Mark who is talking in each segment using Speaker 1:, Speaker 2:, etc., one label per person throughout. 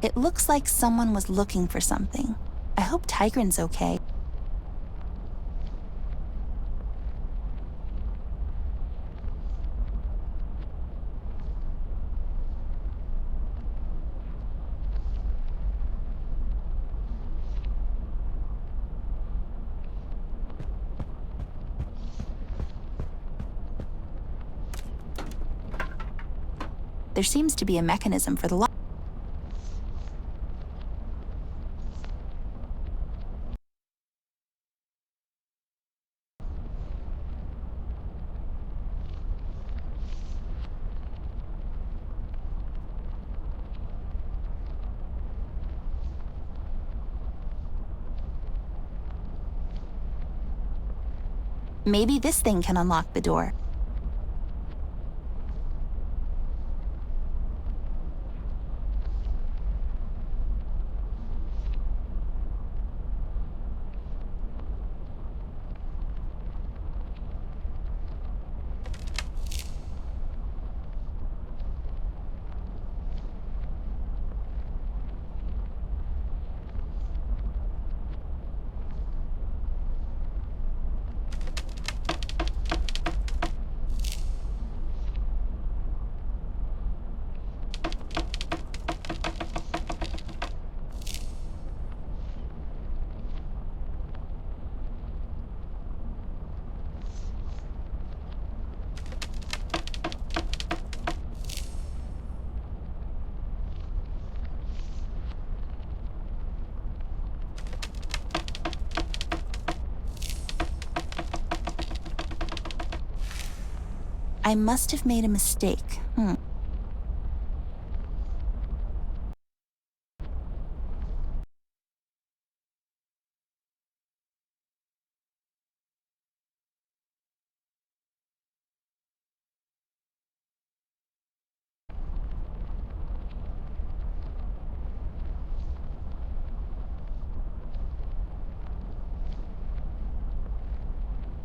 Speaker 1: It looks like someone was looking for something. I hope Tigran's okay. There seems to be a mechanism for the lock. Maybe this thing can unlock the door. I must have made a mistake.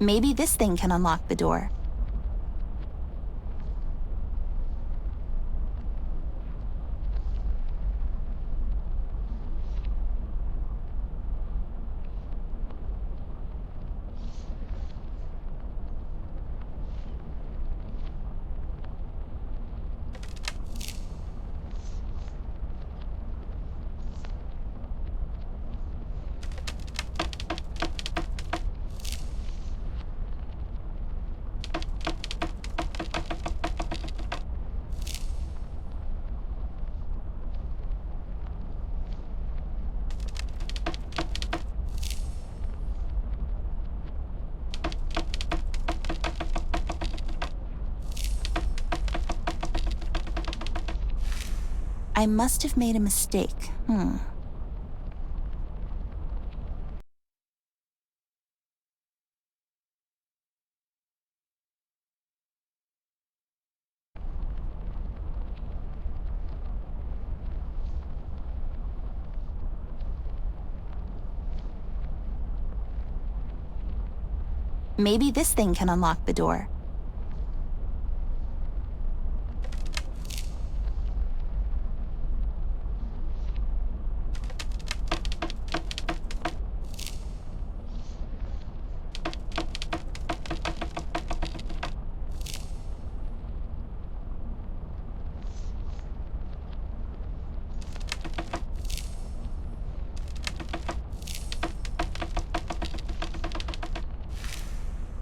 Speaker 1: Maybe this thing can unlock the door. I must have made a mistake. Maybe this thing can unlock the door.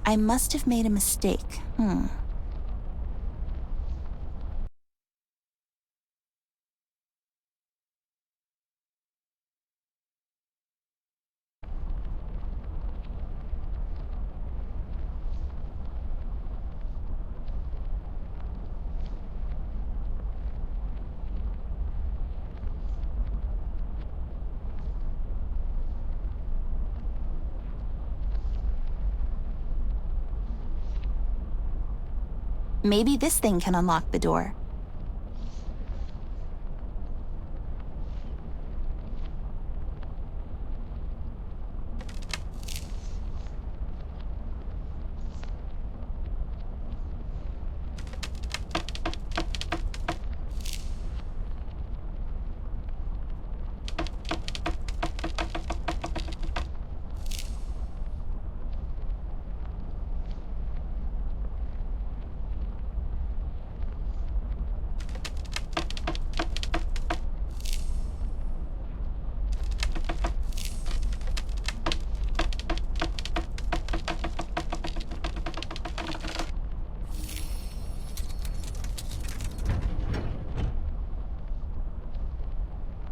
Speaker 1: I must have made a mistake. Maybe this thing can unlock the door.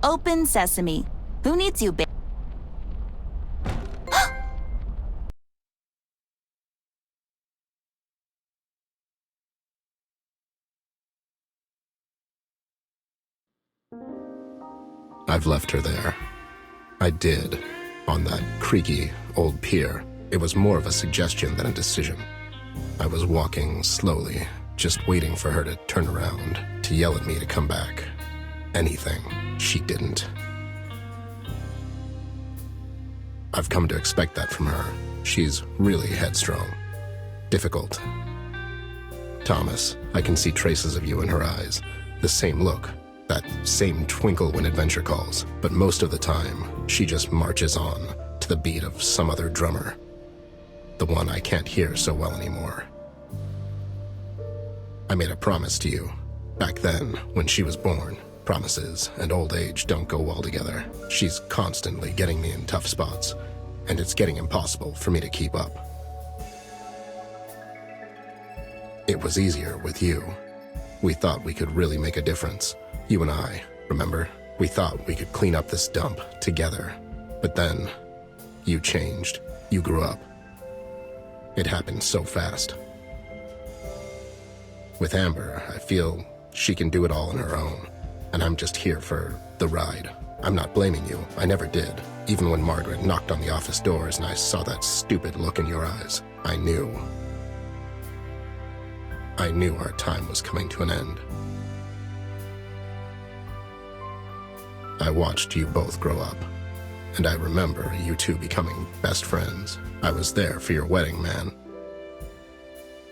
Speaker 1: Open sesame. Who needs you, babe?
Speaker 2: I've left her there. I did, on that creaky old pier. It was more of a suggestion than a decision. I was walking slowly, just waiting for her to turn around, to yell at me to come back. Anything. She didn't. I've come to expect that from her. She's really headstrong. Difficult. Thomas, I can see traces of you in her eyes. The same look. That same twinkle when adventure calls. But most of the time, she just marches on, to the beat of some other drummer. The one I can't hear so well anymore. I made a promise to you. Back then, when she was born. Promises and old age don't go well together. She's constantly getting me in tough spots, and it's getting impossible for me to keep up. It was easier with you. We thought we could really make a difference. You and I, remember? We thought we could clean up this dump together. But then, you changed. You grew up. It happened so fast. With Amber, I feel she can do it all on her own. And I'm just here for the ride. I'm not blaming you. I never did. Even when Margaret knocked on the office doors and I saw that stupid look in your eyes, I knew. I knew our time was coming to an end. I watched you both grow up, and I remember you two becoming best friends. I was there for your wedding, man.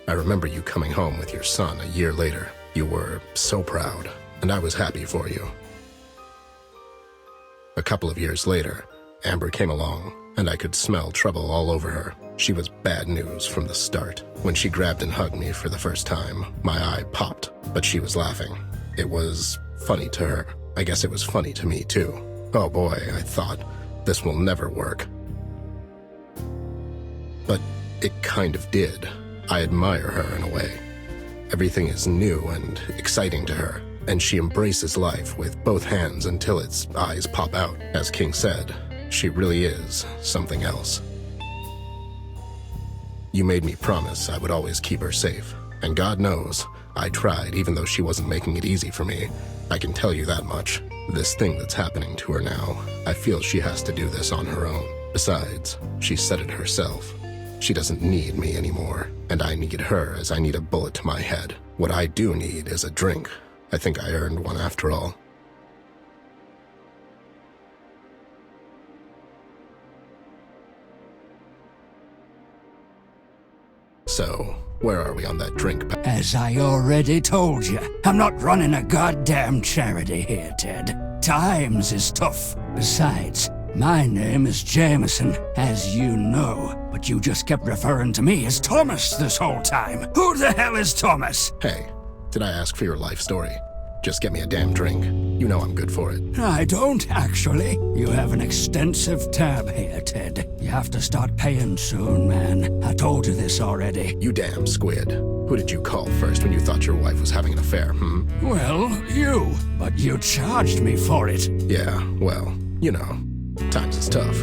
Speaker 2: I remember you coming home with your son a year later. You were so proud, and I was happy for you. A couple of years later, Amber came along, and I could smell trouble all over her. She was bad news from the start. When she grabbed and hugged me for the first time, my eye popped, but she was laughing. It was funny to her. I guess it was funny to me, too. Oh boy, I thought, this will never work. But it kind of did. I admire her in a way. Everything is new and exciting to her, and she embraces life with both hands until its eyes pop out. As King said, she really is something else. You made me promise I would always keep her safe, and God knows, I tried even though she wasn't making it easy for me. I can tell you that much. This thing that's happening to her now, I feel she has to do this on her own. Besides, she said it herself. She doesn't need me anymore, and I need her as I need a bullet to my head. What I do need is a drink. I think I earned one after all. So, where are we on that drink?
Speaker 3: As I already told you, I'm not running a goddamn charity here, Ted. Times is tough. Besides, my name is Jameson, as you know, but you just kept referring to me as Thomas this whole time. Who the hell is Thomas?
Speaker 2: Hey, did I ask for your life story? Just get me a damn drink. You know I'm good for it.
Speaker 3: I don't, actually. You have an extensive tab here, Ted. You have to start paying soon, man. I told you this already.
Speaker 2: You damn squid. Who did you call first when you thought your wife was having an affair,
Speaker 3: Well, you. But you charged me for it.
Speaker 2: Yeah, well, you know, times is tough.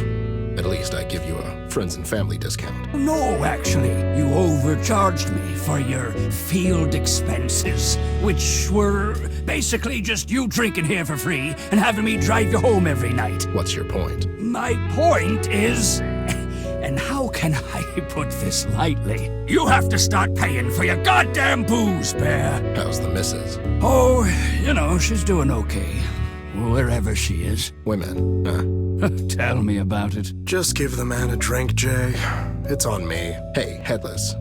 Speaker 2: At least I give you a friends and family discount.
Speaker 3: No, actually, you overcharged me for your field expenses, which were basically just you drinking here for free and having me drive you home every night.
Speaker 2: What's your point?
Speaker 3: My point is, and how can I put this lightly? You have to start paying for your goddamn booze, Bear.
Speaker 2: How's the missus?
Speaker 3: Oh, you know, she's doing okay. Wherever she is.
Speaker 2: Women, huh?
Speaker 3: Tell me about it.
Speaker 2: Just give the man a drink, Jay. It's on me. Hey, Headless.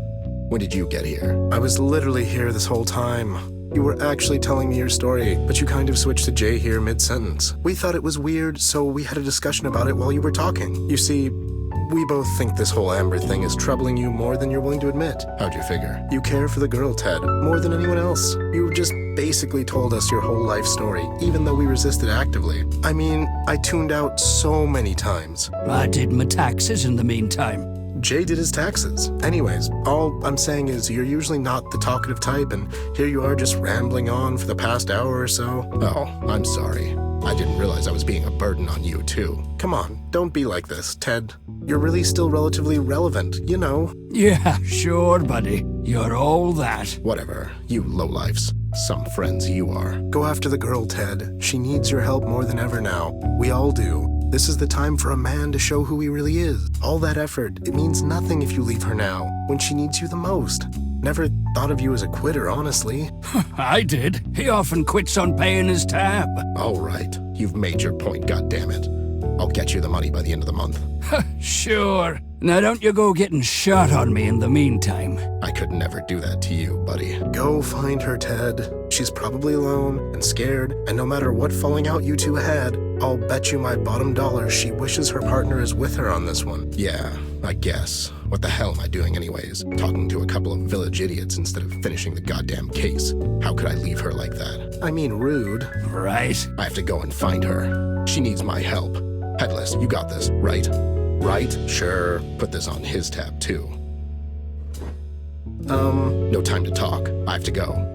Speaker 2: When did you get here?
Speaker 4: I was literally here this whole time. You were actually telling me your story, but you kind of switched to Jay here mid-sentence. We thought it was weird, so we had a discussion about it while you were talking. You see, we both think this whole Amber thing is troubling you more than you're willing to admit.
Speaker 2: How'd you figure?
Speaker 4: You care for the girl, Ted, more than anyone else. You just basically told us your whole life story, even though we resisted actively. I mean, I tuned out so many times.
Speaker 3: I did my taxes in the meantime.
Speaker 4: Jay did his taxes. Anyways, all I'm saying is you're usually not the talkative type, and here you are just rambling on for the past hour or so.
Speaker 2: Oh, I'm sorry. I didn't realize I was being a burden on you, too.
Speaker 4: Come on, don't be like this, Ted. You're really still relatively relevant, you know.
Speaker 3: Yeah, sure, buddy. You're all that.
Speaker 2: Whatever, you lowlifes. Some friends you are.
Speaker 4: Go after the girl, Ted. She needs your help more than ever now. We all do. This is the time for a man to show who he really is. All that effort, it means nothing if you leave her now, when she needs you the most. Never thought of you as a quitter, honestly.
Speaker 3: I did. He often quits on paying his tab.
Speaker 2: All right, you've made your point, goddammit. I'll get you the money by the end of the month.
Speaker 3: Sure. Now don't you go getting shot on me in the meantime.
Speaker 2: I could never do that to you, buddy.
Speaker 4: Go find her, Ted. She's probably alone and scared, and no matter what falling out you two had, I'll bet you my bottom dollar she wishes her partner is with her on this one.
Speaker 2: Yeah, I guess. What the hell am I doing anyways? Talking to a couple of village idiots instead of finishing the goddamn case. How could I leave her like that?
Speaker 4: I mean, rude.
Speaker 3: Right.
Speaker 2: I have to go and find her. She needs my help. Headless, you got this, right? Right? Sure. Put this on his tab, too. No time to talk. I have to go.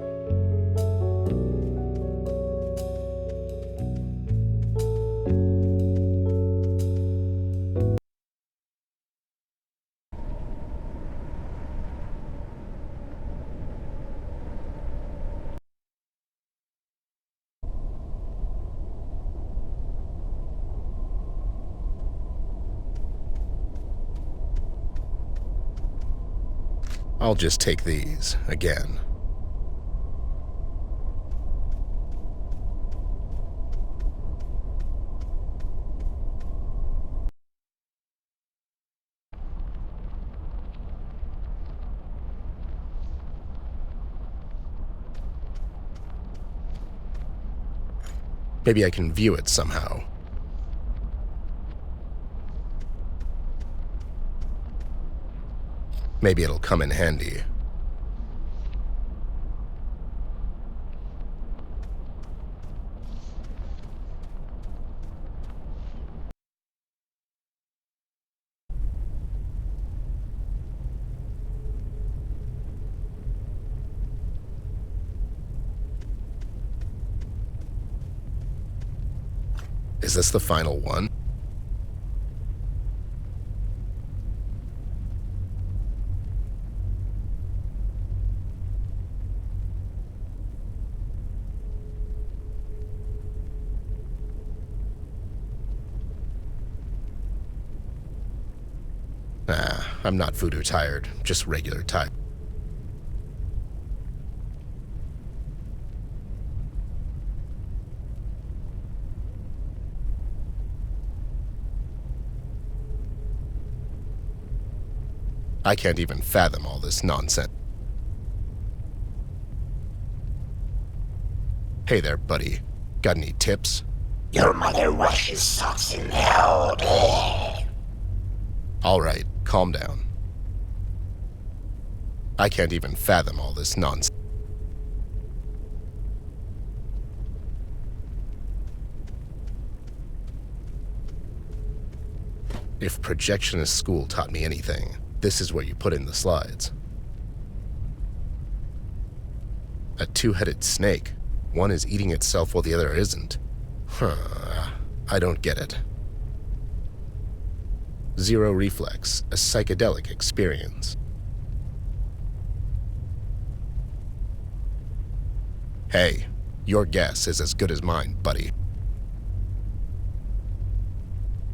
Speaker 2: I'll just take these again. Maybe I can view it somehow. Maybe it'll come in handy. Is this the final one? I'm not voodoo tired, just regular tired. I can't even fathom all this nonsense. Hey there, buddy. Got any tips?
Speaker 5: Your mother washes socks in hell.
Speaker 2: All right, calm down. I can't even fathom all this nonsense. If projectionist school taught me anything, this is where you put in the slides. A two-headed snake. One is eating itself while the other isn't. I don't get it. Zero reflex, a psychedelic experience. Hey, your guess is as good as mine, buddy.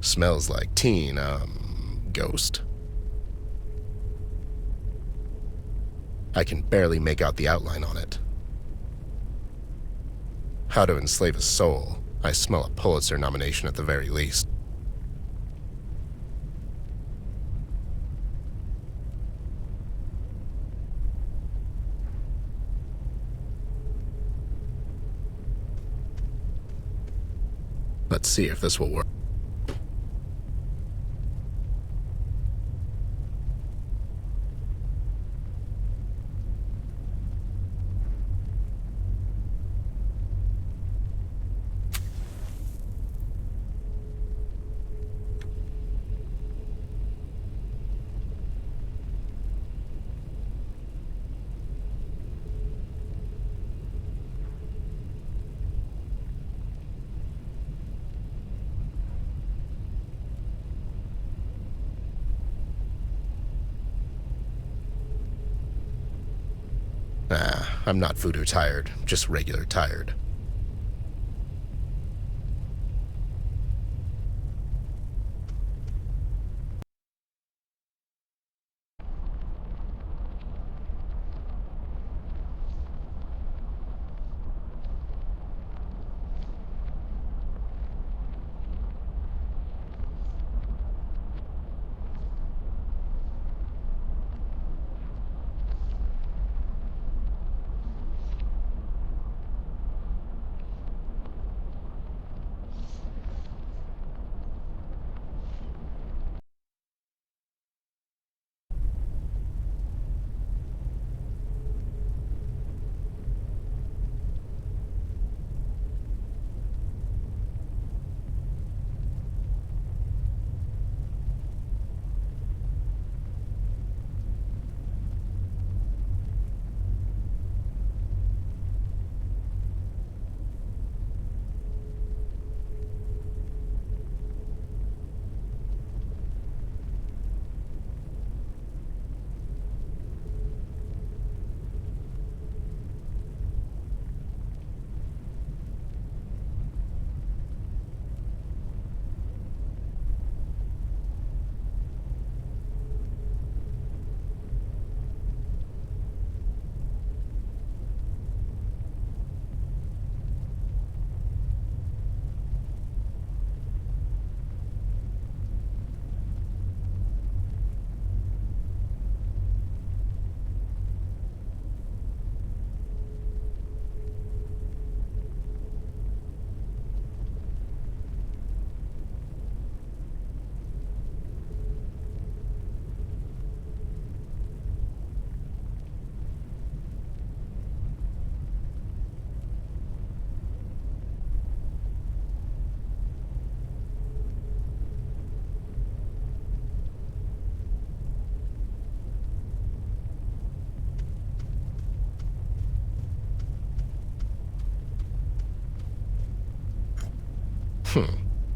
Speaker 2: Smells like teen, ghost. I can barely make out the outline on it. How to Enslave a Soul. I smell a Pulitzer nomination at the very least. Let's see if this will work. I'm not voodoo tired, just regular tired.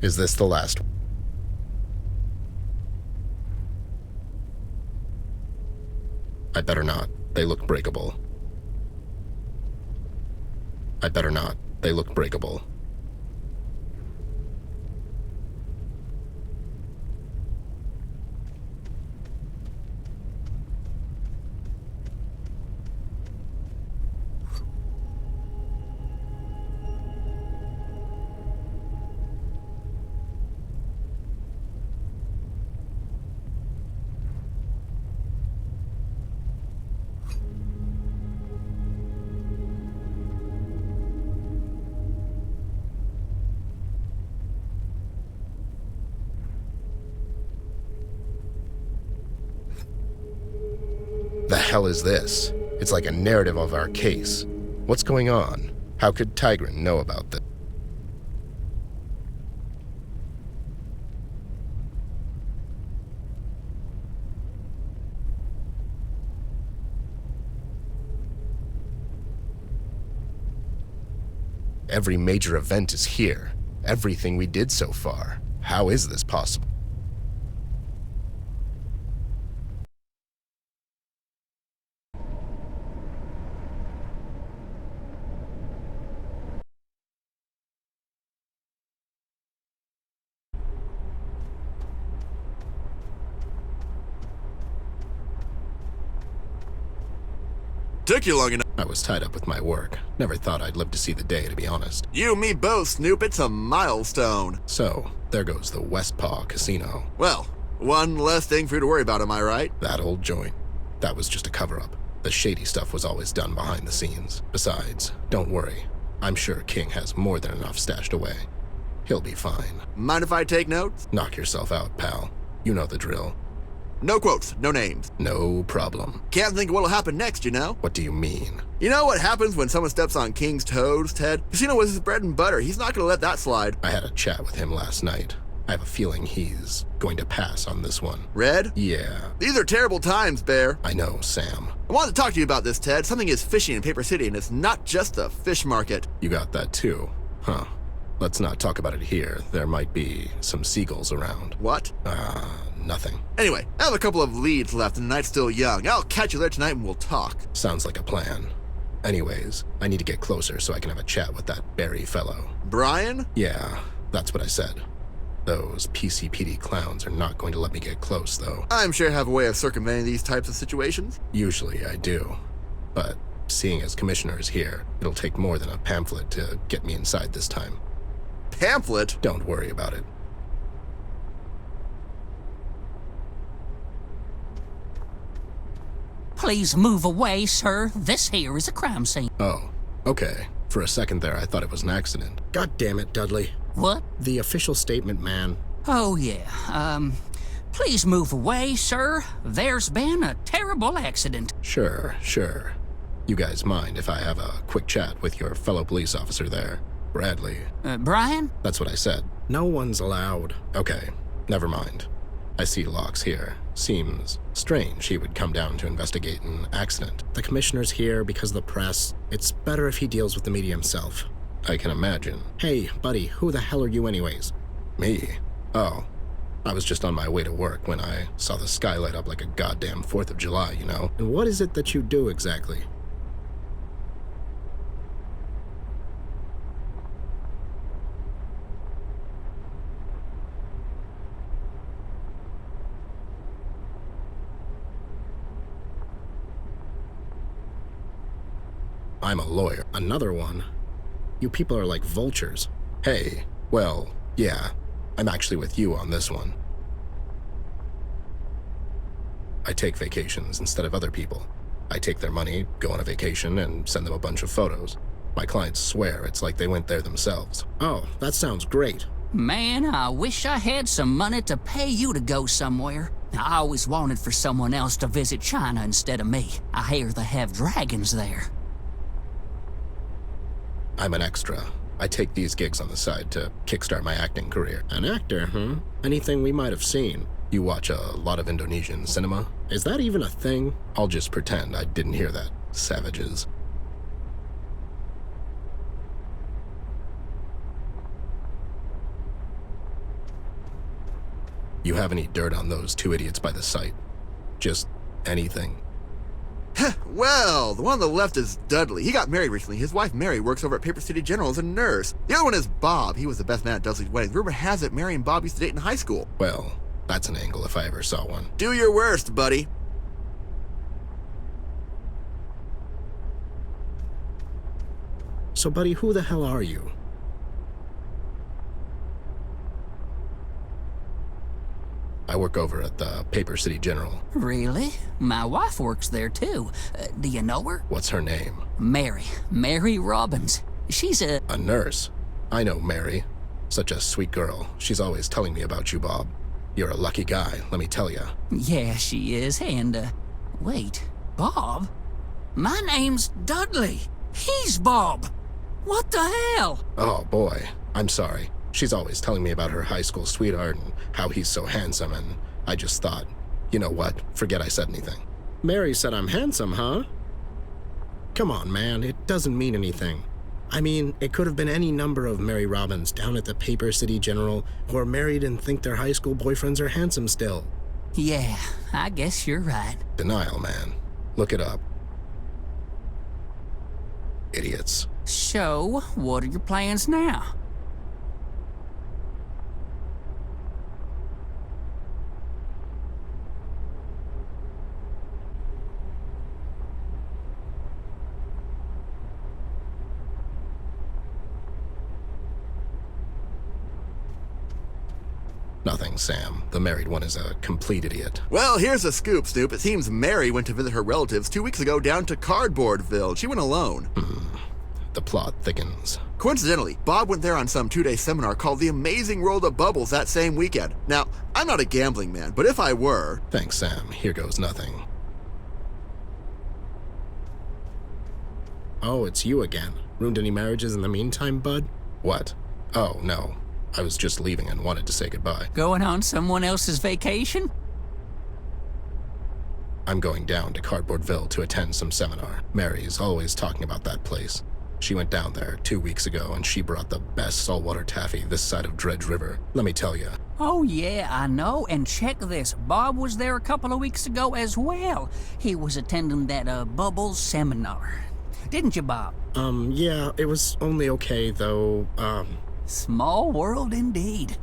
Speaker 2: Is this the last? I better not. They look breakable. I better not. They look breakable. The hell is this? It's like a narrative of our case. What's going on? How could Tigran know about this? Every major event is here. Everything we did so far. How is this possible?
Speaker 6: Took you long enough.
Speaker 2: I was tied up with my work. Never thought I'd live to see the day, to be honest.
Speaker 6: You and me both, Snoop. It's a milestone.
Speaker 2: So, there goes the Westpaw Casino.
Speaker 6: Well, one less thing for you to worry about, am I right?
Speaker 2: That old joint. That was just a cover-up. The shady stuff was always done behind the scenes. Besides, don't worry. I'm sure King has more than enough stashed away. He'll be fine.
Speaker 6: Mind if I take notes?
Speaker 2: Knock yourself out, pal. You know the drill.
Speaker 6: No quotes, no names.
Speaker 2: No problem.
Speaker 6: Can't think of what'll happen next, you know?
Speaker 2: What do you mean?
Speaker 6: You know what happens when someone steps on King's toes, Ted? Casino was his bread and butter. He's not gonna let that slide.
Speaker 2: I had a chat with him last night. I have a feeling he's going to pass on this one.
Speaker 6: Red?
Speaker 2: Yeah,
Speaker 6: These are terrible times, Bear.
Speaker 2: I know, Sam.
Speaker 6: I wanted to talk to you about this, Ted. Something is fishy in Paper City, and it's not just the fish market.
Speaker 2: You got that too, huh? Let's not talk about it here. There might be some seagulls around.
Speaker 6: What?
Speaker 2: Nothing.
Speaker 6: Anyway, I have a couple of leads left, and the night's still young. I'll catch you there tonight and we'll talk.
Speaker 2: Sounds like a plan. Anyways, I need to get closer so I can have a chat with that Barry fellow.
Speaker 6: Brian?
Speaker 2: Yeah, that's what I said. Those PCPD clowns are not going to let me get close, though.
Speaker 6: I'm sure I have a way of circumventing these types of situations.
Speaker 2: Usually I do. But seeing as Commissioner is here, it'll take more than a pamphlet to get me inside this time.
Speaker 6: Pamphlet?
Speaker 2: Don't worry about it.
Speaker 7: Please move away, sir. This here is a crime scene.
Speaker 2: Oh, okay. For a second there, I thought it was an accident.
Speaker 8: God damn it, Dudley.
Speaker 7: What?
Speaker 8: The official statement, man.
Speaker 7: Oh, yeah. Please move away, sir. There's been a terrible accident.
Speaker 2: Sure. You guys mind if I have a quick chat with your fellow police officer there, Bradley?
Speaker 7: Brian?
Speaker 2: That's what I said.
Speaker 8: No one's allowed.
Speaker 2: Okay, never mind. I see Locke's here. Seems strange he would come down to investigate an accident.
Speaker 8: The commissioner's here because of the press. It's better if he deals with the media himself.
Speaker 2: I can imagine.
Speaker 8: Hey, buddy, who the hell are you anyways?
Speaker 2: Me? Oh, I was just on my way to work when I saw the sky light up like a goddamn 4th of July, you know?
Speaker 8: And what is it that you do exactly?
Speaker 2: I'm a lawyer.
Speaker 8: Another one? You people are like vultures.
Speaker 2: Hey, well, yeah, I'm actually with you on this one. I take vacations instead of other people. I take their money, go on a vacation, and send them a bunch of photos. My clients swear it's like they went there themselves.
Speaker 8: Oh, that sounds great.
Speaker 7: Man, I wish I had some money to pay you to go somewhere. I always wanted for someone else to visit China instead of me. I hear they have dragons there.
Speaker 2: I'm an extra. I take these gigs on the side to kickstart my acting career.
Speaker 8: An actor, huh? Anything we might have seen.
Speaker 2: You watch a lot of Indonesian cinema?
Speaker 8: Is that even a thing?
Speaker 2: I'll just pretend I didn't hear that, savages. You have any dirt on those two idiots by the site? Just anything?
Speaker 6: Well, the one on the left is Dudley. He got married recently. His wife Mary works over at Paper City General as a nurse. The other one is Bob. He was the best man at Dudley's wedding. Rumor has it Mary and Bob used to date in high school.
Speaker 2: Well, that's an angle if I ever saw one.
Speaker 6: Do your worst, buddy.
Speaker 8: So, buddy, who the hell are you?
Speaker 2: I work over at the Paper City General.
Speaker 7: Really? My wife works there too. Do you know her?
Speaker 2: What's her name?
Speaker 7: Mary Robbins. She's a...
Speaker 2: A nurse. I know Mary. Such a sweet girl. She's always telling me about you, Bob. You're a lucky guy, let me tell ya.
Speaker 7: Yeah, she is. And, wait, Bob? My name's Dudley. He's Bob. What the hell?
Speaker 2: Oh, boy. I'm sorry. She's always telling me about her high school sweetheart and how he's so handsome, and I just thought, you know what? Forget I said anything.
Speaker 8: Mary said I'm handsome, huh? Come on, man. It doesn't mean anything. I mean, it could have been any number of Mary Robbins down at the Paper City General who are married and think their high school boyfriends are handsome still.
Speaker 7: Yeah, I guess you're right.
Speaker 2: Denial, man. Look it up. Idiots.
Speaker 7: So, what are your plans now?
Speaker 2: Nothing, Sam. The married one is a complete idiot.
Speaker 6: Well, here's a scoop, Snoop. It seems Mary went to visit her relatives 2 weeks ago down to Cardboardville. She went alone.
Speaker 2: The plot thickens.
Speaker 6: Coincidentally, Bob went there on some 2-day seminar called The Amazing World of Bubbles that same weekend. Now, I'm not a gambling man, but if I were...
Speaker 2: Thanks, Sam. Here goes nothing.
Speaker 8: Oh, it's you again. Ruined any marriages in the meantime, bud?
Speaker 2: What? Oh, no. I was just leaving and wanted to say goodbye.
Speaker 7: Going on someone else's vacation?
Speaker 2: I'm going down to Cardboardville to attend some seminar. Mary's always talking about that place. She went down there 2 weeks ago and she brought the best saltwater taffy this side of Dredge River. Let me tell you.
Speaker 7: Oh yeah, I know, and check this. Bob was there a couple of weeks ago as well. He was attending that Bubbles seminar. didn't you, Bob?
Speaker 8: Yeah, it was only okay, though,
Speaker 7: Small world indeed.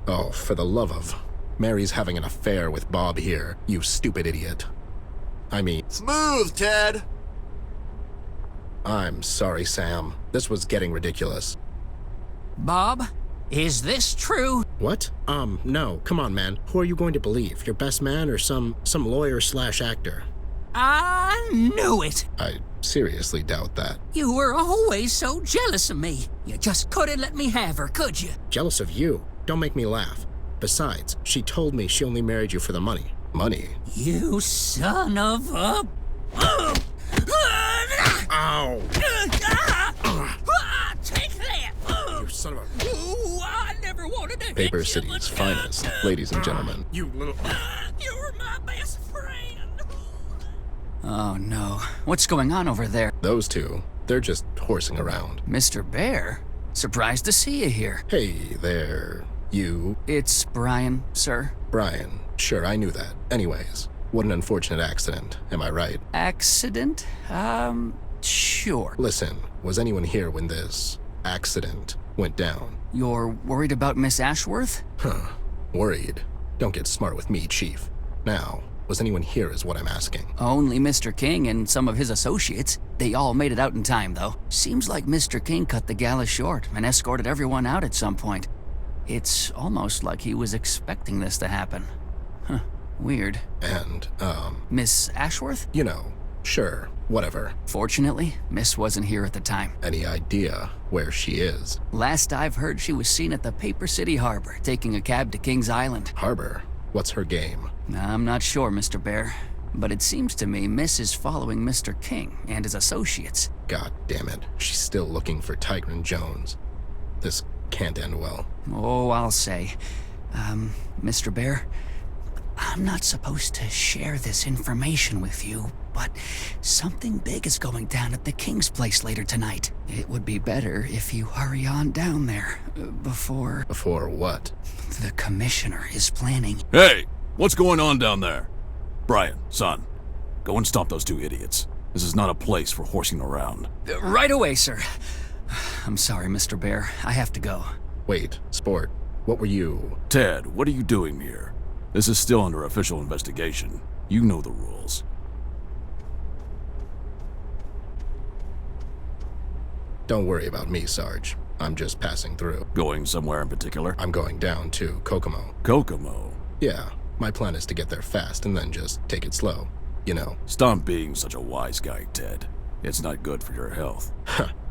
Speaker 2: Oh, for the love of... Mary's having an affair with Bob here, you stupid idiot. I mean,
Speaker 6: Smooth, Ted!
Speaker 2: I'm sorry, Sam. This was getting ridiculous.
Speaker 7: Bob, is this true?
Speaker 8: what? No, come on, man. Who are you going to believe? Your best man or some lawyer/actor?
Speaker 7: I knew it.
Speaker 2: I seriously doubt that.
Speaker 7: You were always so jealous of me. You just couldn't let me have her, could you?
Speaker 8: Jealous of you? Don't make me laugh. Besides, she told me she only married you for the money.
Speaker 2: Money?
Speaker 7: You son of a...
Speaker 8: Ow!
Speaker 7: Take that!
Speaker 8: You son of a...
Speaker 7: Ooh, I never wanted to
Speaker 2: Paper
Speaker 7: hit you,
Speaker 2: City's
Speaker 7: but,
Speaker 2: finest, ladies and gentlemen.
Speaker 8: You little...
Speaker 7: You're my best friend. Oh no. What's going on over there?
Speaker 2: Those two, they're just horsing around.
Speaker 7: Mr. Bear? Surprised to see you here.
Speaker 2: Hey there, you.
Speaker 7: It's Brian, sir.
Speaker 2: Brian. Sure, I knew that. Anyways, what an unfortunate accident, am I right?
Speaker 7: Accident? Sure.
Speaker 2: Listen, was anyone here when this accident went down?
Speaker 7: You're worried about Miss Ashworth?
Speaker 2: Huh. Worried? Don't get smart with me, Chief. Now, was anyone here is what I'm asking.
Speaker 7: Only Mr. King and some of his associates. They all made it out in time, though. Seems like Mr. King cut the gala short and escorted everyone out at some point. It's almost like he was expecting this to happen. Huh. Weird.
Speaker 2: And,
Speaker 7: Miss Ashworth?
Speaker 2: you know, sure, whatever.
Speaker 7: Fortunately, Miss wasn't here at the time.
Speaker 2: Any idea where she is?
Speaker 7: Last I've heard, she was seen at the Paper City Harbor, taking a cab to Kings Island.
Speaker 2: Harbor? What's her game?
Speaker 7: I'm not sure, Mr. Bear, but it seems to me Miss is following Mr. King and his associates.
Speaker 2: God damn it, she's still looking for Tigran Jones. This can't end well.
Speaker 7: Oh, I'll say. Mr. Bear, I'm not supposed to share this information with you, but something big is going down at the King's place later tonight. It would be better if you hurry on down there before
Speaker 2: Before what?
Speaker 7: the commissioner is planning.
Speaker 9: Hey, what's going on down there? Brian, son, go and stop those two idiots. This is not a place for horsing around.
Speaker 7: Right away, sir. I'm sorry, Mr. Bear. I have to go.
Speaker 2: Wait, Sport, what were you...
Speaker 9: Ted, what are you doing here? This is still under official investigation. You know the rules.
Speaker 2: Don't worry about me, Sarge. I'm just passing through.
Speaker 9: Going somewhere in particular?
Speaker 2: I'm going down to Kokomo.
Speaker 9: Kokomo.
Speaker 2: Yeah, my plan is to get there fast and then just take it slow. You know.
Speaker 9: Stop being such a wise guy, Ted. It's not good for your health.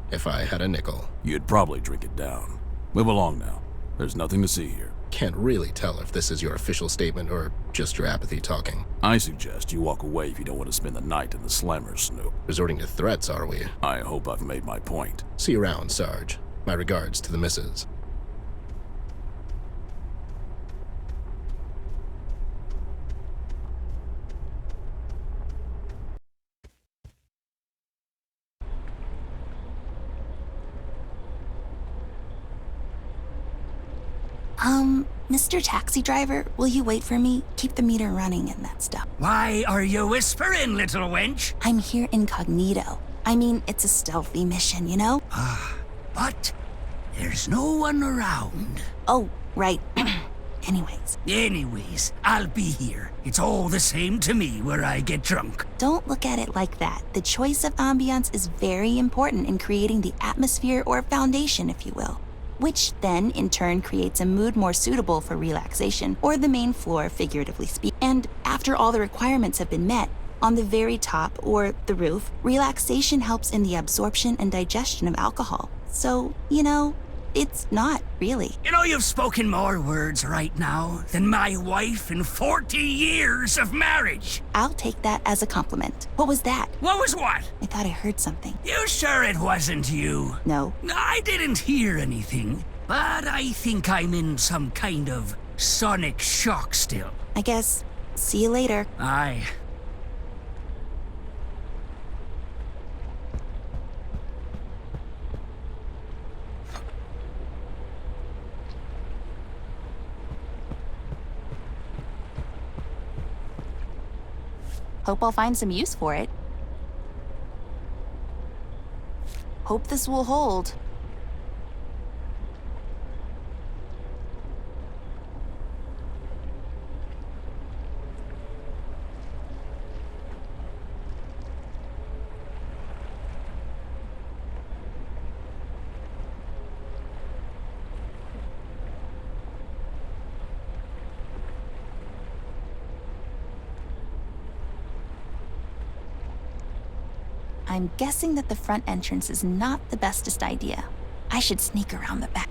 Speaker 2: If I had a nickel.
Speaker 9: You'd probably drink it down. Move along now. There's nothing to see here.
Speaker 2: Can't really tell if this is your official statement or just your apathy talking.
Speaker 9: I suggest you walk away if you don't want to spend the night in the Slammer Snoop.
Speaker 2: Resorting to threats, are we?
Speaker 9: I hope I've made my point.
Speaker 2: See you around, Sarge. My regards to the missus.
Speaker 1: Mr. Taxi Driver, will you wait for me? Keep the meter running and that stuff.
Speaker 3: Why are you whispering, little wench?
Speaker 1: I'm here incognito. I mean, it's a stealthy mission, you know?
Speaker 3: But there's no one around.
Speaker 1: Oh, right.
Speaker 3: Anyways, I'll be here. It's all the same to me where I get drunk.
Speaker 1: Don't look at it like that. The choice of ambiance is very important in creating the atmosphere or foundation, if you will, which then in turn creates a mood more suitable for relaxation, or the main floor, figuratively speaking. And after all the requirements have been met, on the very top, or the roof, relaxation helps in the absorption and digestion of alcohol. So, you know, it's not really.
Speaker 3: You know, you've spoken more words right now than my wife in 40 years of marriage.
Speaker 1: I'll take that as a compliment. What was that?
Speaker 3: What was what?
Speaker 1: I thought I heard something.
Speaker 3: You sure it wasn't you?
Speaker 1: No.
Speaker 3: I didn't hear anything, but I think I'm in some kind of sonic shock still.
Speaker 1: I guess. See you later.
Speaker 3: Aye.
Speaker 1: Hope I'll find some use for it. Hope this will hold. I'm guessing that the front entrance is not the bestest idea. I should sneak around the back.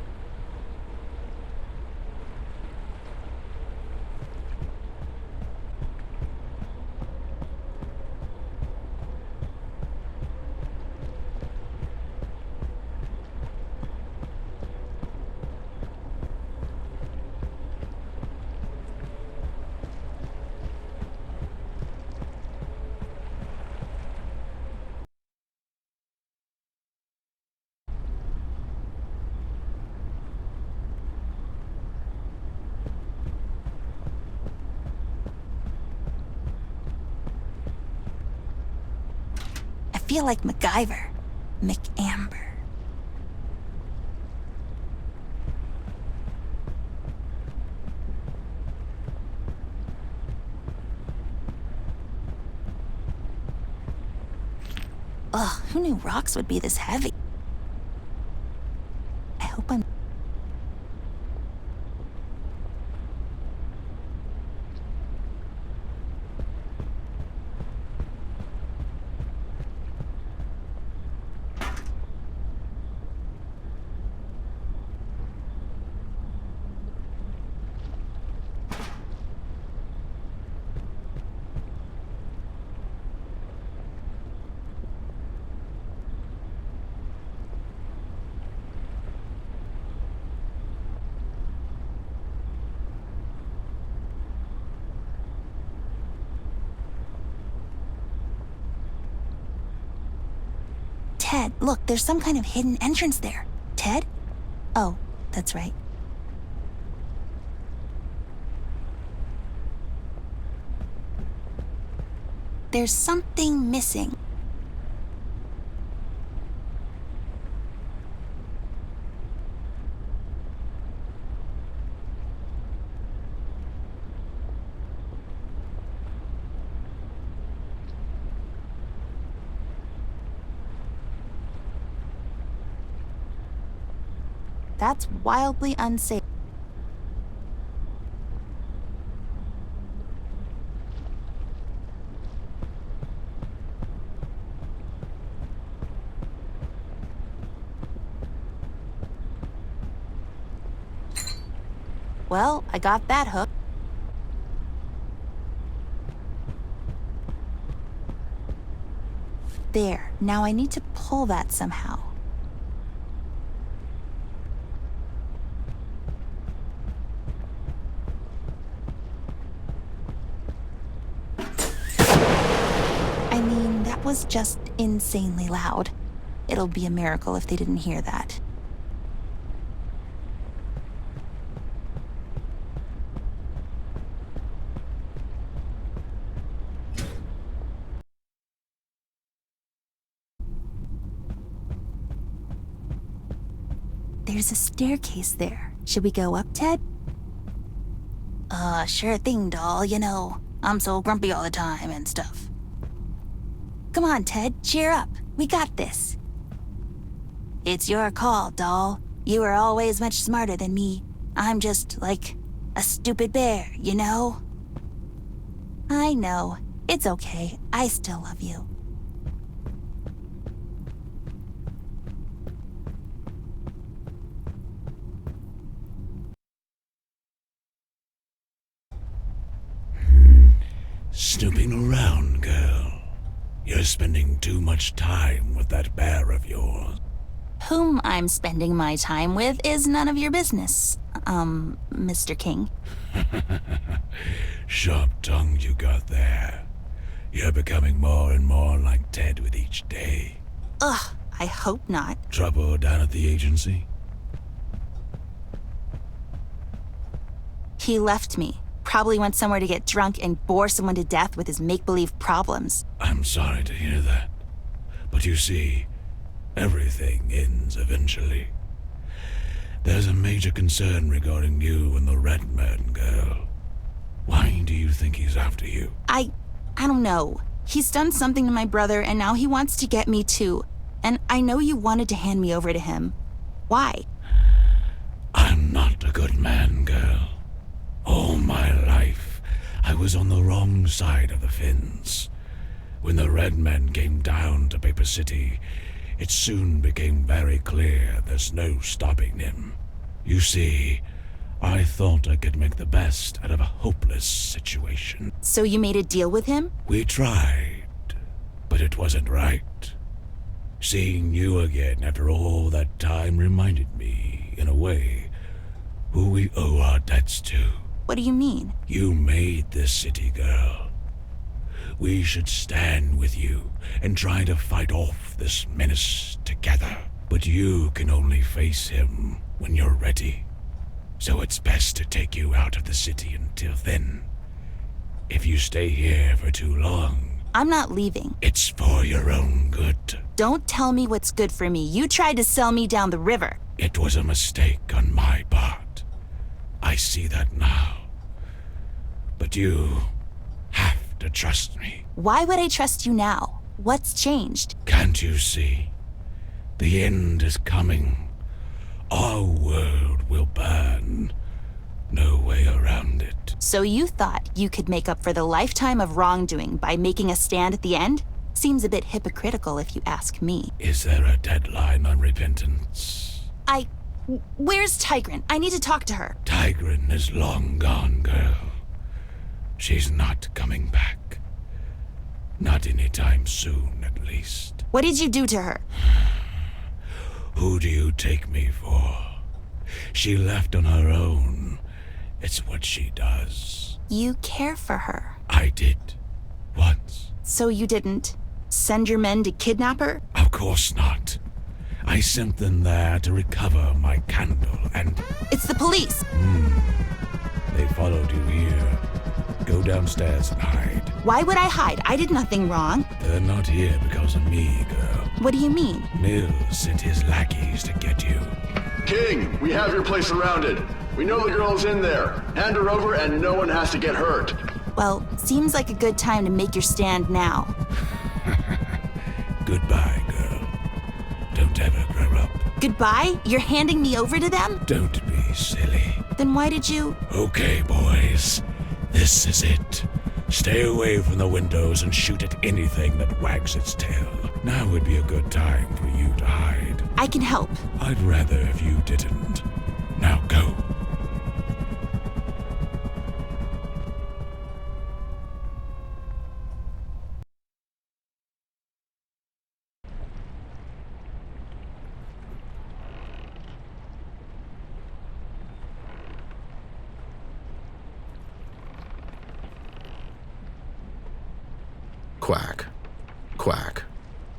Speaker 1: I feel like MacGyver. McAmber. Ugh, who knew rocks would be this heavy? I hope I'm... Ted, look, there's some kind of hidden entrance there. Ted? Oh, that's right. There's something missing. That's wildly unsafe. Well, I got that hook. There, now I need to pull that somehow. I mean, that was just insanely loud. It'll be a miracle if they didn't hear that. There's a staircase there. Should we go up, Ted? Sure thing, doll. You know, I'm so grumpy all the time and stuff. Come on, Ted, cheer up. We got this. It's your call, doll. You are always much smarter than me. I'm just, like, a stupid bear, you know? I know. It's okay. I still love you.
Speaker 3: Snooping around, girl. You're spending too much time with that bear of yours.
Speaker 1: Whom I'm spending my time with is none of your business, Mr. King.
Speaker 3: Sharp tongue you got there. You're becoming more and more like Ted with each day.
Speaker 1: Ugh, I hope not.
Speaker 3: Trouble down at the agency?
Speaker 1: He left me. probably went somewhere to get drunk and bore someone to death with his make-believe problems.
Speaker 10: I'm sorry to hear that. But you see, everything ends eventually. There's a major concern regarding you and the Redman girl. Why do you think he's after you?
Speaker 1: I don't know. He's done something to my brother, and now he wants to get me too. And I know you wanted to hand me over to him. Why?
Speaker 10: I'm not a good man, girl. All my life, I was on the wrong side of the fence. When the Redmen came down to Paper City, it soon became very clear there's no stopping him. You see, I thought I could make the best out of a hopeless situation.
Speaker 1: So you made a deal with him?
Speaker 10: We tried, but it wasn't right. Seeing you again after all that time reminded me, in a way, who we owe our debts to.
Speaker 1: What do you mean?
Speaker 10: You made this city, girl. We should stand with you and try to fight off this menace together. But you can only face him when you're ready. So it's best to take you out of the city until then. If you stay here for too long...
Speaker 1: I'm not leaving.
Speaker 10: It's for your own good.
Speaker 1: Don't tell me what's good for me. You tried to sell me down the river.
Speaker 10: It was a mistake on my part. I see that now. But you have to trust me.
Speaker 1: Why would I trust you now? What's changed?
Speaker 10: Can't you see? The end is coming. Our world will burn. No way around it.
Speaker 1: So you thought you could make up for the lifetime of wrongdoing by making a stand at the end? Seems a bit hypocritical if you ask me.
Speaker 10: Is there a deadline on repentance?
Speaker 1: Where's Tigran? I need to talk to her.
Speaker 10: Tigran is long gone, girl. She's not coming back. Not anytime soon, at least.
Speaker 1: What did you do to her?
Speaker 10: Who do you take me for? She left on her own. It's what she does.
Speaker 1: You care for her.
Speaker 10: I did. Once.
Speaker 1: So you didn't send your men to kidnap her?
Speaker 10: Of course not. I sent them there to recover my candle and...
Speaker 1: It's the police!
Speaker 10: They followed you here. Go downstairs and hide.
Speaker 1: Why would I hide? I did nothing wrong.
Speaker 10: They're not here because of me, girl.
Speaker 1: What do you mean?
Speaker 10: Mills sent his lackeys to get you.
Speaker 11: King, we have your place surrounded. We know the girl's in there. Hand her over and no one has to get hurt.
Speaker 1: Well, seems like a good time to make your stand now.
Speaker 10: Goodbye, girl. Don't ever grow up.
Speaker 1: Goodbye? You're handing me over to them?
Speaker 10: Don't be silly.
Speaker 1: Then why did you...
Speaker 10: Okay, boys. This is it. Stay away from the windows and shoot at anything that wags its tail. Now would be a good time for you to hide.
Speaker 1: I can help.
Speaker 10: I'd rather if you didn't. Now go.
Speaker 2: Quack. Quack.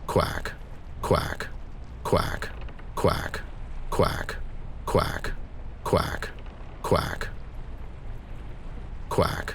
Speaker 2: Quack. Quack. Quack. Quack. Quack. Quack. Quack. Quack. Quack.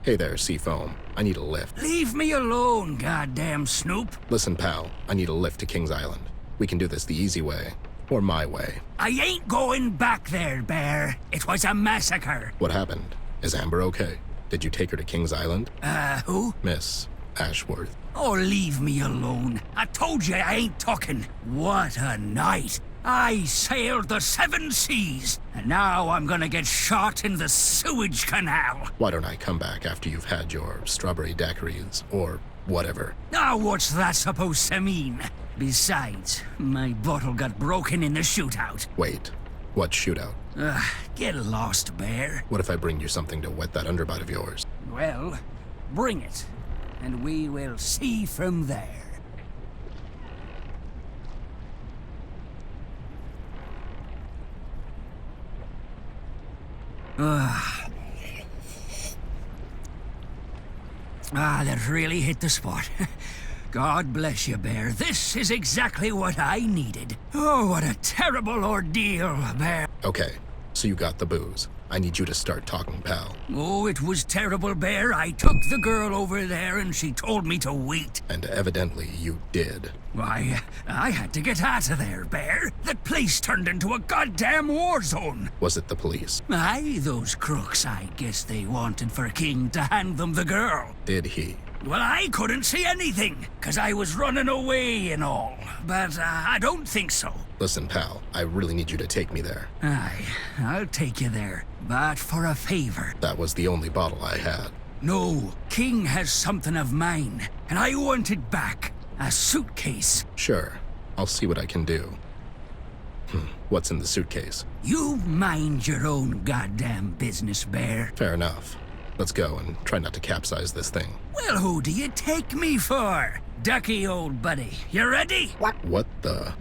Speaker 2: Hey there, Seafoam. I need a lift.
Speaker 3: Leave me alone, goddamn Snoop.
Speaker 2: Listen, pal, I need a lift to King's Island. We can do this the easy way, or my way.
Speaker 3: I ain't going back there, Bear. It was a massacre.
Speaker 2: What happened? Is Amber okay? Did you take her to King's Island?
Speaker 3: Who?
Speaker 2: Miss Ashworth.
Speaker 3: Oh, leave me alone. I told you I ain't talking. What a night. I sailed the 7 seas, and now I'm gonna get shot in the sewage canal.
Speaker 2: Why don't I come back after you've had your strawberry daiquiris, or whatever?
Speaker 3: Now what's that supposed to mean? Besides, my bottle got broken in the shootout.
Speaker 2: Wait, what shootout?
Speaker 3: Get lost, Bear.
Speaker 2: What if I bring you something to wet that underbite of yours?
Speaker 3: Well, bring it, and we will see from there. That really hit the spot. God bless you, Bear. This is exactly what I needed. Oh, what a terrible ordeal, Bear.
Speaker 2: Okay, so you got the booze. I need you to start talking, pal.
Speaker 3: Oh, it was terrible, Bear. I took the girl over there and she told me to wait.
Speaker 2: And evidently you did.
Speaker 3: Why, I had to get out of there, Bear. That place turned into a goddamn war zone.
Speaker 2: Was it the police?
Speaker 3: Aye, those crooks. I guess they wanted for King to hand them the girl.
Speaker 2: Did he?
Speaker 3: Well, I couldn't see anything, 'cause I was running away and all. But I don't think so.
Speaker 2: Listen, pal, I really need you to take me there.
Speaker 3: Aye, I'll take you there, but for a favor.
Speaker 2: That was the only bottle I had.
Speaker 3: No, King has something of mine, and I want it back. A suitcase.
Speaker 2: Sure, I'll see what I can do. What's in the suitcase?
Speaker 3: You mind your own goddamn business, Bear.
Speaker 2: Fair enough. Let's go and try not to capsize this thing.
Speaker 3: Well, who do you take me for? Ducky, old buddy. You ready?
Speaker 2: What the?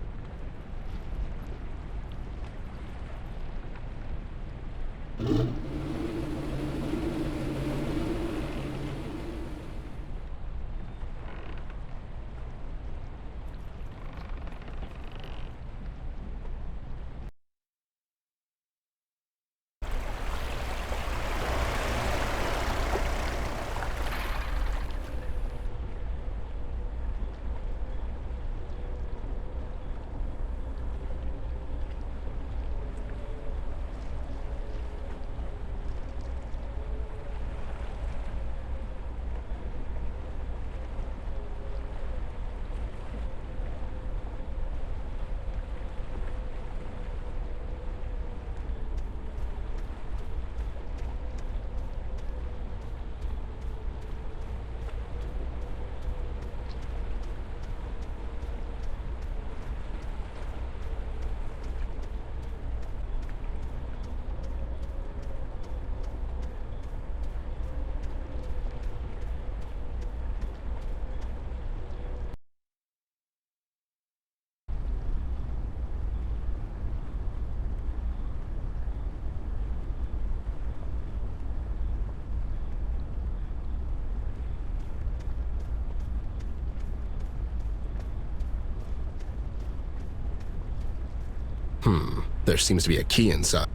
Speaker 2: There seems to be a key inside.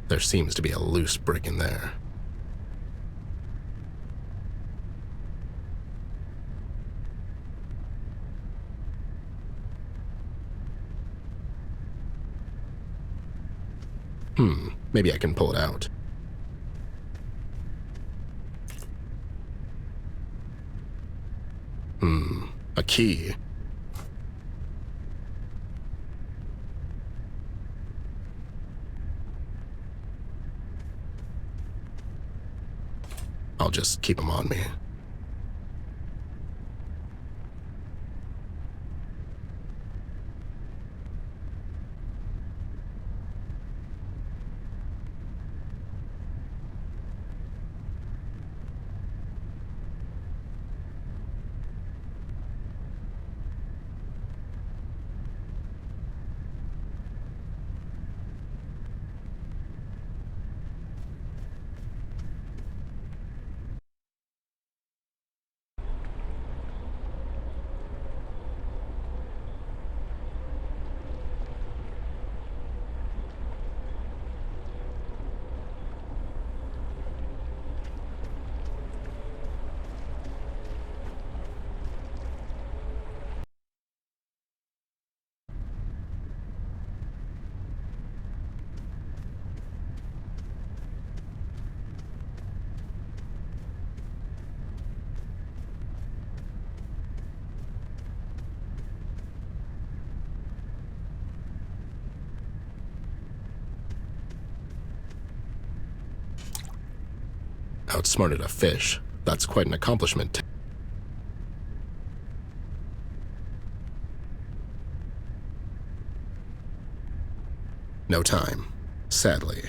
Speaker 2: There seems to be a loose brick in there. Maybe I can pull it out. A key. I'll just keep them on me. outsmarted a fish. That's quite an accomplishment. No time, sadly.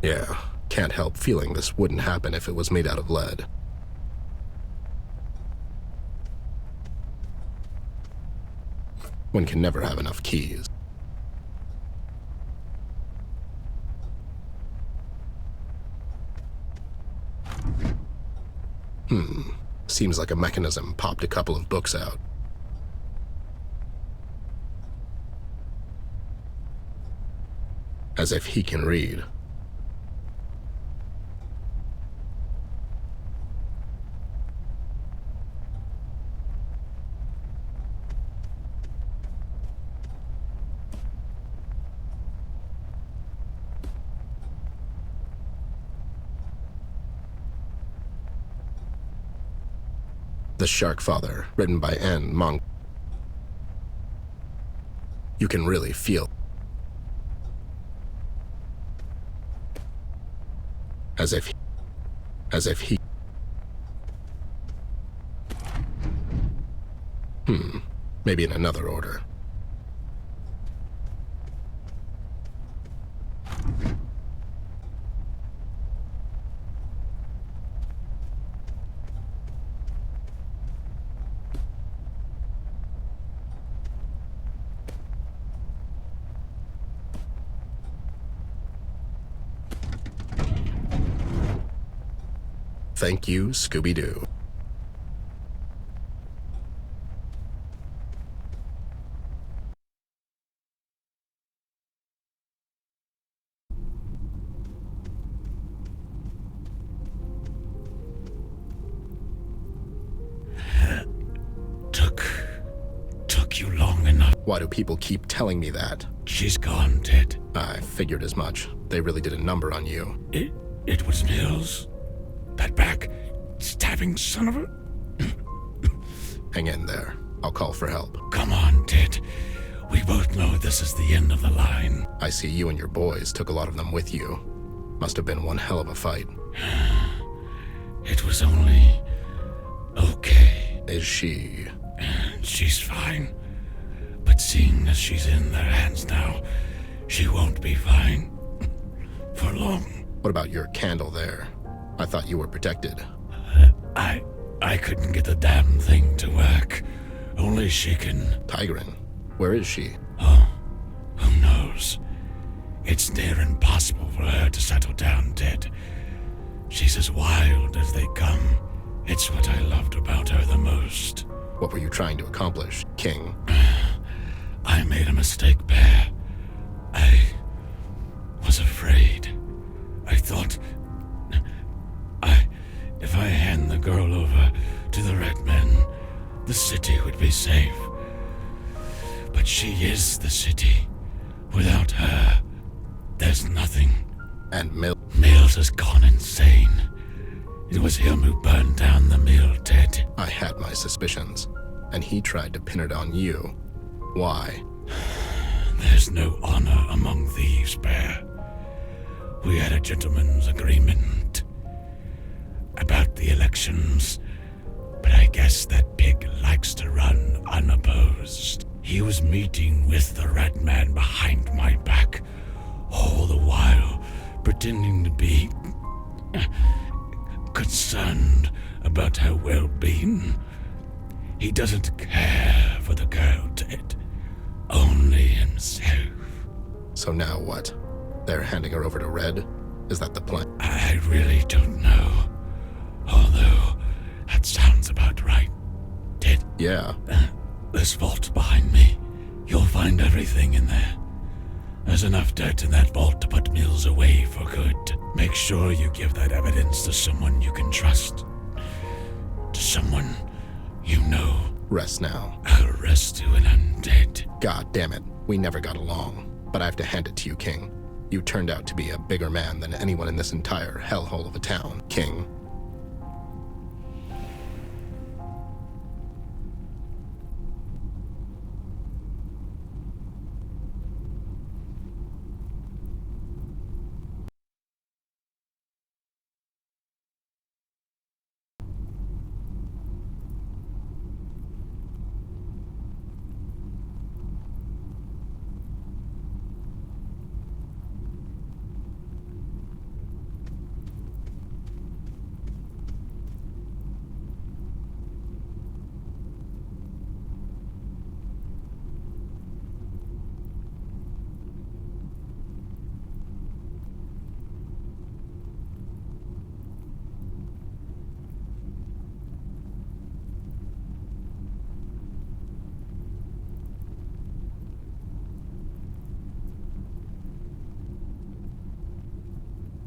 Speaker 2: Yeah, can't help feeling this wouldn't happen if it was made out of lead. One can never have enough keys. Seems like a mechanism popped a couple of books out. As if he can read. The Shark Father, written by Anne Monk. You can really feel. As if he. Maybe in another order. Thank you, Scooby-Doo.
Speaker 10: Took you long enough.
Speaker 2: Why do people keep telling me that?
Speaker 10: She's gone, Ted.
Speaker 2: I figured as much. They really did a number on you.
Speaker 10: It was Mills? That back-stabbing son of a...
Speaker 2: Hang in there. I'll call for help.
Speaker 10: Come on, Ted. We both know this is the end of the line.
Speaker 2: I see you and your boys took a lot of them with you. Must have been one hell of a fight.
Speaker 10: It was only... okay.
Speaker 2: Is she...
Speaker 10: She's fine. But seeing as she's in their hands now, she won't be fine. For long.
Speaker 2: What about your candle there? I thought you were protected.
Speaker 10: I couldn't get the damn thing to work. Only she can...
Speaker 2: Tigran, where is she?
Speaker 10: Oh, who knows? It's near impossible for her to settle down, Ted. She's as wild as they come. It's what I loved about her the most.
Speaker 2: What were you trying to accomplish, King?
Speaker 10: I made a mistake, Bear. I was afraid. I thought... if I hand the girl over to the Red Men, the city would be safe. But she is the city. Without her, there's nothing.
Speaker 2: And
Speaker 10: Mills has gone insane. It was him who burned down the mill, Ted.
Speaker 2: I had my suspicions. and he tried to pin it on you. Why?
Speaker 10: There's no honor among thieves, Bear. We had a gentleman's agreement about the elections, but I guess that pig likes to run unopposed. He was meeting with the Red Man behind my back, all the while pretending to be concerned about her well-being. He doesn't care for the girl, Ted. Only himself.
Speaker 2: So now what? They're handing her over to Red? Is that the plan?
Speaker 10: I really don't know. Although, that sounds about right. Ted?
Speaker 2: Yeah.
Speaker 10: This vault behind me. You'll find everything in there. There's enough dirt in that vault to put Mills away for good. Make sure you give that evidence to someone you can trust. To someone you know.
Speaker 2: Rest now.
Speaker 10: I'll rest you when I'm dead.
Speaker 2: God damn it. We never got along. But I have to hand it to you, King. You turned out to be a bigger man than anyone in this entire hellhole of a town, King.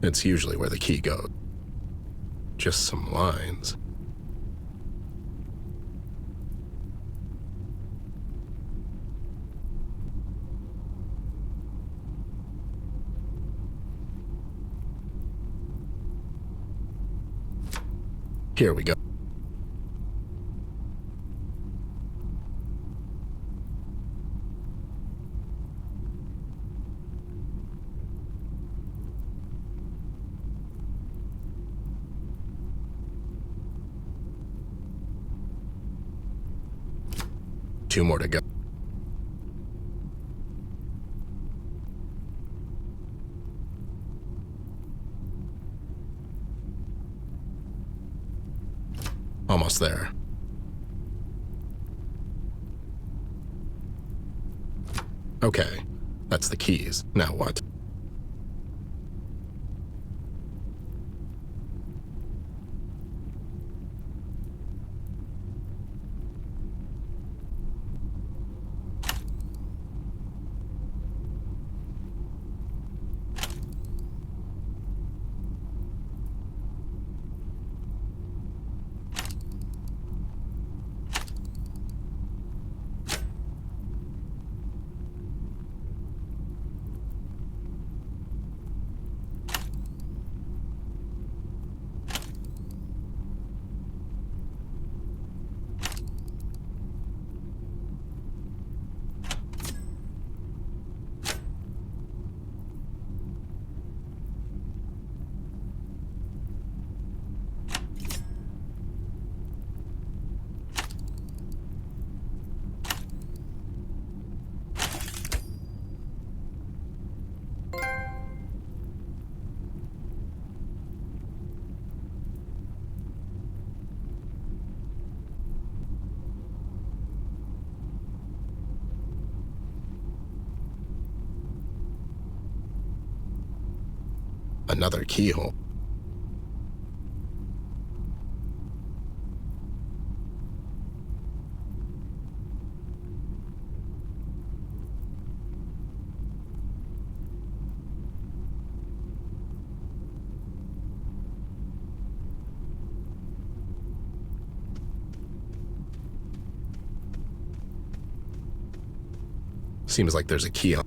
Speaker 2: It's usually where the key goes. Just some lines. Here we go. Two more to go. Almost there. Okay, that's the keys. Now what? Another keyhole. Seems like there's a key on.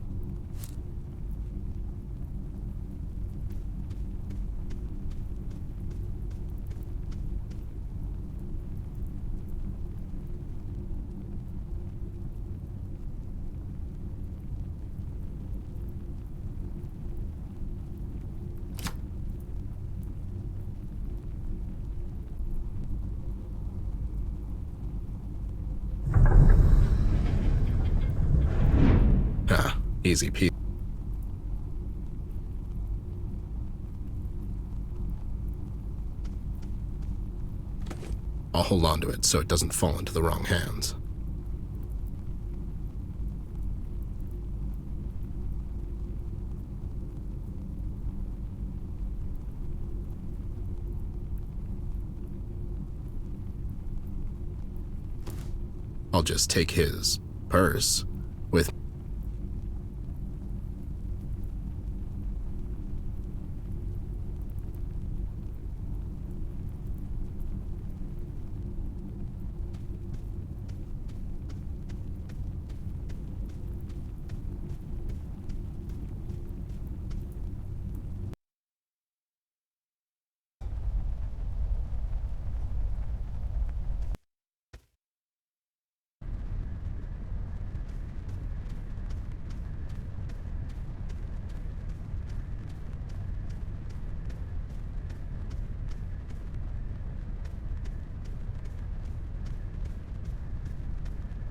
Speaker 2: Easy peasy. I'll hold on to it so it doesn't fall into the wrong hands. I'll just take his purse with.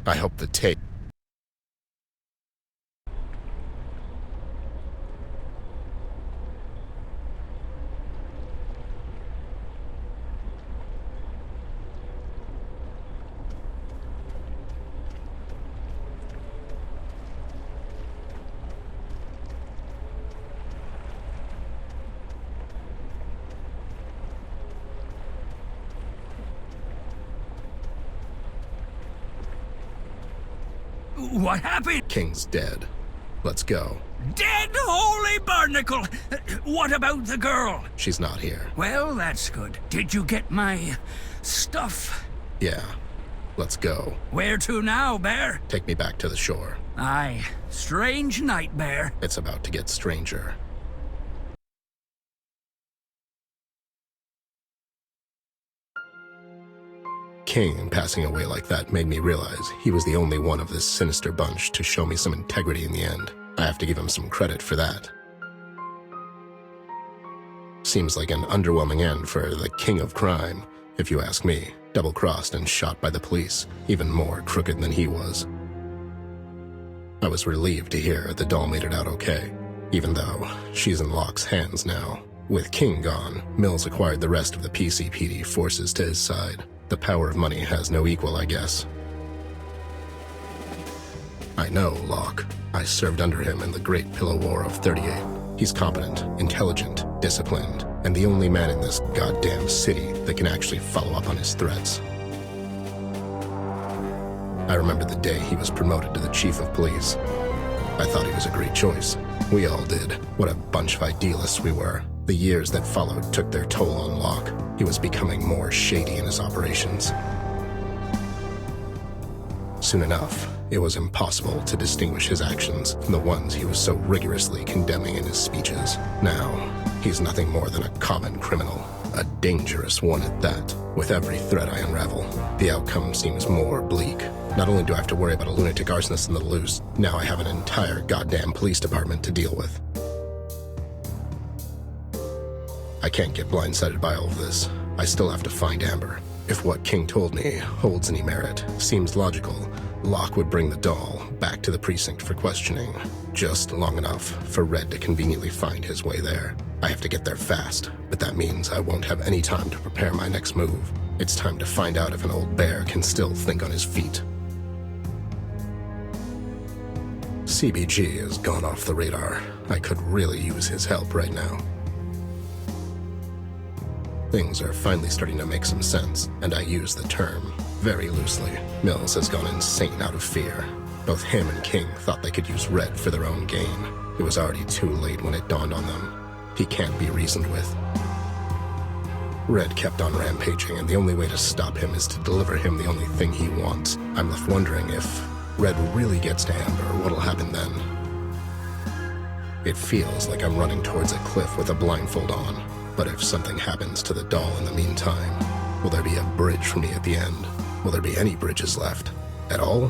Speaker 2: I hope the tape.
Speaker 3: What happened?
Speaker 2: King's dead. Let's go.
Speaker 3: Dead holy barnacle! What about the girl?
Speaker 2: She's not here.
Speaker 3: Well, that's good. Did you get my stuff?
Speaker 2: Yeah. Let's go.
Speaker 3: Where to now, Bear?
Speaker 2: Take me back to the shore.
Speaker 3: Aye. Strange night, Bear.
Speaker 2: It's about to get stranger. King passing away like that made me realize he was the only one of this sinister bunch to show me some integrity in the end. I have to give him some credit for that. Seems like an underwhelming end for the king of crime, if you ask me. Double-crossed and shot by the police, even more crooked than he was. I was relieved to hear the doll made it out okay, even though she's in Locke's hands now. With King gone, Mills acquired the rest of the PCPD forces to his side. The power of money has no equal, I guess. I know Locke. I served under him in the Great Pillow War of 38. He's competent, intelligent, disciplined, and the only man in this goddamn city that can actually follow up on his threats. I remember the day he was promoted to the chief of police. I thought he was a great choice. We all did. What a bunch of idealists we were. The years that followed took their toll on Locke. He was becoming more shady in his operations. Soon enough, it was impossible to distinguish his actions from the ones he was so rigorously condemning in his speeches. Now, he's nothing more than a common criminal, a dangerous one at that. With every thread I unravel, the outcome seems more bleak. Not only do I have to worry about a lunatic arsonist in the loose, now I have an entire goddamn police department to deal with. I can't get blindsided by all of this. I still have to find Amber. If what King told me holds any merit, seems logical, Locke would bring the doll back to the precinct for questioning, just long enough for Red to conveniently find his way there. I have to get there fast, but that means I won't have any time to prepare my next move. It's time to find out if an old bear can still think on his feet. CBG has gone off the radar. I could really use his help right now. Things are finally starting to make some sense, and I use the term very loosely. Mills has gone insane out of fear. Both him and King thought they could use Red for their own gain. It was already too late when it dawned on them. He can't be reasoned with. Red kept on rampaging, and the only way to stop him is to deliver him the only thing he wants. I'm left wondering if Red really gets to Amber, what'll happen then? It feels like I'm running towards a cliff with a blindfold on. But if something happens to the doll in the meantime, will there be a bridge for me at the end? Will there be any bridges left? At all?